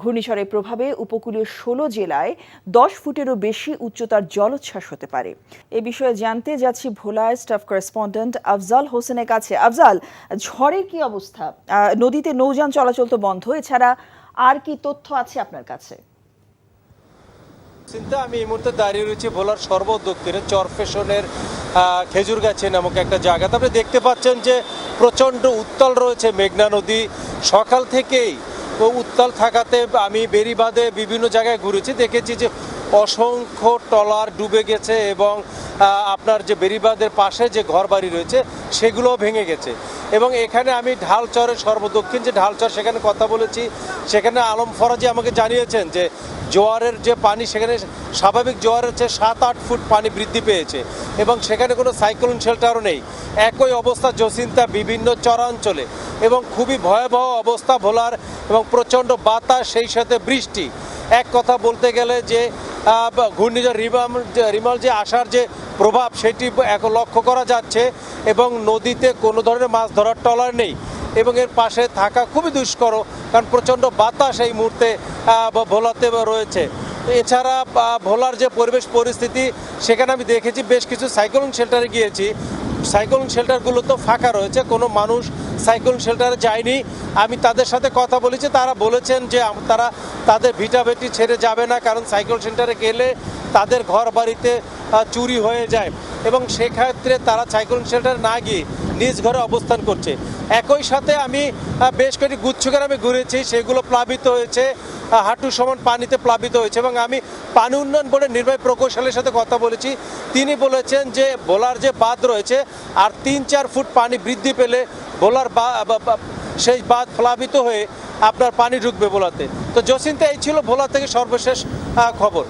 ঘূর্ণিঝড়ের প্রভাবে উপকূলীয় ১৬ জেলায় ১০ ফুটেরও বেশি উচ্চতার জলোচ্ছ্বাস হতে পারে। এ বিষয়ে জানতে যাচ্ছি ভোলায় স্টাফ করেসপন্ডেন্ট আফজাল হোসেনের কাছে। আফজাল, ঝড়ের কি অবস্থা? নদীতে নৌযান চলাচল তো বন্ধ, এছাড়া আর কি তথ্য আছে আপনার কাছে? আমি এই মুহূর্তে দাঁড়িয়ে রয়েছি ভোলার সর্বদক্ষিণে চরফেশনের খেজুরগাছি নামক একটা জায়গা। আপনি দেখতে পাচ্ছেন যে প্রচণ্ড উত্তাল রয়েছে মেঘনা নদী। সকাল থেকেই উত্তাল থাকাতে আমি বেড়িবাঁধে বিভিন্ন জায়গায় ঘুরেছি, দেখেছি যে অসংখ্য ট্রলার ডুবে গেছে এবং আপনার যে বেড়িবাঁধের পাশে যে ঘরবাড়ি রয়েছে সেগুলোও ভেঙে গেছে। এবং এখানে আমি ঢালচরের সর্বদক্ষিণ যে ঢালচর সেখানে কথা বলেছি, সেখানে আলম ফরাজি আমাকে জানিয়েছেন যে জোয়ারের যে পানি সেখানে স্বাভাবিক জোয়ারের চেয়ে ৭-৮ ফুট পানি বৃদ্ধি পেয়েছে এবং সেখানে কোনো সাইক্লোন শেল্টারও নেই। একই অবস্থা জসিন্তা বিভিন্ন চরাঞ্চলে এবং খুবই ভয়াবহ অবস্থা ভোলার এবং প্রচণ্ড বাতাস, সেই সাথে বৃষ্টি। এক কথা বলতে গেলে যে ঘূর্ণিঝড় রিমাল যে আসার যে প্রভাব সেটি এখন লক্ষ্য করা যাচ্ছে এবং নদীতে কোনো ধরনের মাছ ধরার ট্রলার নেই এবং এর পাশে থাকা খুবই দুষ্কর, কারণ প্রচণ্ড বাতাস এই মুহূর্তে ভোলাতে রয়েছে। এছাড়া ভোলার যে পরিবেশ পরিস্থিতি সেখানে আমি দেখেছি বেশ কিছু সাইক্লোন শেল্টারে গিয়েছি, সাইক্লোন শেল্টারগুলো তো ফাঁকা রয়েছে, কোনো মানুষ সাইক্লোন শেল্টারে যায়নি। আমি তাদের সাথে কথা বলেছি, তারা বলেছেন যে তারা তাদের ভিটাভেটি ছেড়ে যাবে না, কারণ সাইক্লোন শেল্টারে গেলে তাদের ঘর বাড়িতে চুরি হয়ে যায় এবং সেক্ষেত্রে তারা সাইক্লোন শেল্টারে না গিয়ে নিজ ঘরে অবস্থান করছে। একই সাথে আমি বেশ কয়েকটি গুচ্ছ গ্রামে ঘুরেছি, সেগুলো প্লাবিত হয়েছে, হাঁটু সমান পানিতে প্লাবিত হয়েছে এবং আমি পানি উন্নয়ন বোর্ডের নির্বাহী প্রকৌশলীর সাথে কথা বলেছি। তিনি বলেছেন যে ভোলার যে বাঁধ রয়েছে আর ৩-৪ ফুট পানি বৃদ্ধি পেলে ভোলার সেই বাঁধ প্লাবিত হয়ে আপনার পানি ঢুকবে ভোলাতে। তো জসিন্তা, এই ছিল ভোলা থেকে সর্বশেষ খবর।